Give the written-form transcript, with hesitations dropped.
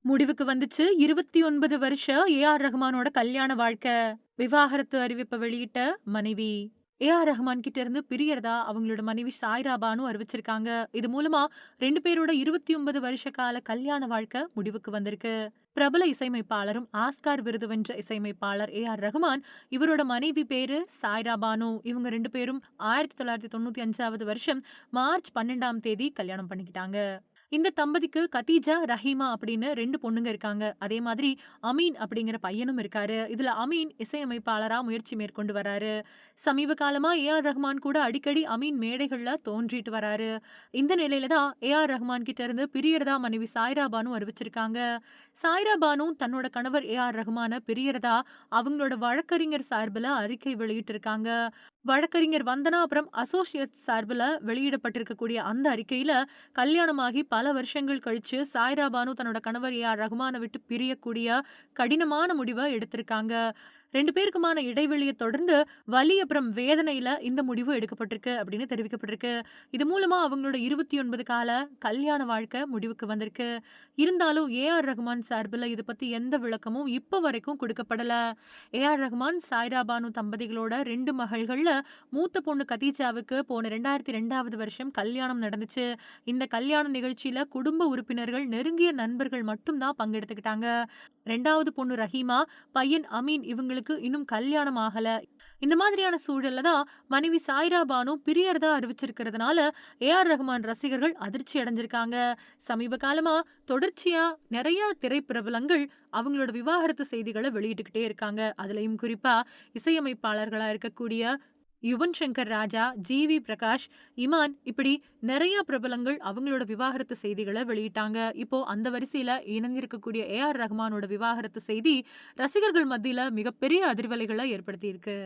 முடிவுக்கு வந்துச்சு 29 வருஷம் ஏ.ஆர். ரஹ்மானோட கல்யாண வாழ்க்கை. விவாகரத்து அறிவிப்ப வெளியிட்ட மனைவி. ஏ.ஆர். ரஹ்மான் கிட்ட இருந்து பிரியறதா அவங்களோட மனைவி சாய்ரா பானு அறிவிச்சிருக்காங்க. இது மூலமா 2 பேரோட 29 வருஷ கால கல்யாண வாழ்க்கை முடிவுக்கு வந்திருக்கு. பிரபல இசையமைப்பாளரும் ஆஸ்கார் விருது வென்ற இசையமைப்பாளர் ஏ.ஆர். ரஹ்மான், இவரோட மனைவி பேரு சாய்ரா பானு. இவங்க 2 பேரும் 1995வது வருஷம் மார்ச் 12ஆம் தேதி கல்யாணம் பண்ணிக்கிட்டாங்க. இந்த தம்பதிக்கு கதீஜா, ரஹீமா அப்படின்னு 2 பொண்ணுங்க இருக்காங்க. அதே மாதிரி அமீன் அப்படிங்கிற பையனும் இருக்காரு. இதுல அமீன் இசையமைப்பாளரா முயற்சி மேற்கொண்டு வராரு. சமீப காலமா ஏ.ஆர். ரஹ்மான் கூட அடிக்கடி அமீன் மேடைகள்ல தோன்றிட்டு வராரு. இந்த நிலையில தான் ஏ.ஆர். ரஹ்மான் கிட்ட இருந்து பிரியறதா மனைவி சாய்ரா பானு அறிவிச்சிருக்காங்க. சாய்ரா பானு தன்னோட கணவர் ஏ.ஆர். ரஹ்மான பிரியறதா அவங்களோட வழக்கறிஞர் சார்புல அறிக்கை வெளியிட்டிருக்காங்க. வழக்கறிஞர் வந்தனா அப்புறம் அசோசியேட்ஸ் சார்புல வெளியிடப்பட்டிருக்கக்கூடிய அந்த அறிக்கையில, கல்யாணமாகி பல வருஷங்கள் கழிச்சு சாய்ரா பானு தன்னோட கணவர் ஏ.ஆர். ரகுமான விட்டு பிரியக்கூடிய கடினமான முடிவ எடுத்திருக்காங்க. 2 பேருக்குமான இடைவெளிய தொடர்ந்து வலி அப்புறம் வேதனையில இந்த முடிவு எடுக்கப்பட்டிருக்கு அப்படின்னு தெரிவிக்கப்பட்டிருக்கு. இது மூலமா அவங்களோட 29 கால கல்யாண வாழ்க்கை முடிவுக்கு வந்திருக்கு. இருந்தாலும் ஏ.ஆர். ரகுமான் சார்புல இத பத்தி எந்த விளக்கமும் இப்ப வரைக்கும் குடுக்கப்படல. ஏ.ஆர். ரகுமான், சாய்ரா பானு தம்பதிகளோட 2 மகள்கள்ல மூத்த பொண்ணு கதீஜாவுக்கு போன 2002வது வருஷம் கல்யாணம் நடந்துச்சு. இந்த கல்யாண நிகழ்ச்சியில குடும்ப உறுப்பினர்கள், நெருங்கிய நண்பர்கள் மட்டும் தான் பங்கெடுத்துக்கிட்டாங்க. 2வது பொண்ணு ரஹீமா, பையன் அமீன் இவங்களுக்கு இன்னும் கல்யாணம் ஆகல. இந்த மாதிரியான சூழல்ல தான் மனைவி சாய்ரா பானு பிரியறதா அறிவிச்சிருக்கிறதுனால ஏ.ஆர். ரஹ்மான் ரசிகர்கள் அதிர்ச்சி அடைஞ்சிருக்காங்க. சமீப காலமா தொடர்ச்சியா நெறைய திரைப்பிரபலங்கள் அவங்களோட விவாகரத்து செய்திகள வெளியிட்டுக்கிட்டே இருக்காங்க. அதுலயும் குறிப்பா இசையமைப்பாளர்களா இருக்கக்கூடிய யுவன் சங்கர் ராஜா, ஜி.வி. பிரகாஷ், இமான் இப்படி நெறைய பிரபலங்கள் அவங்களோட விவாகரத்து செய்திகள வெளியிட்டாங்க. இப்போ அந்த வரிசையில இணைந்திருக்கக்கூடிய ஏ.ஆர். ரஹ்மானோட விவாகரத்து செய்தி ரசிகர்கள் மத்தியில மிகப்பெரிய அதிர்வலைகள ஏற்படுத்தியிருக்கு.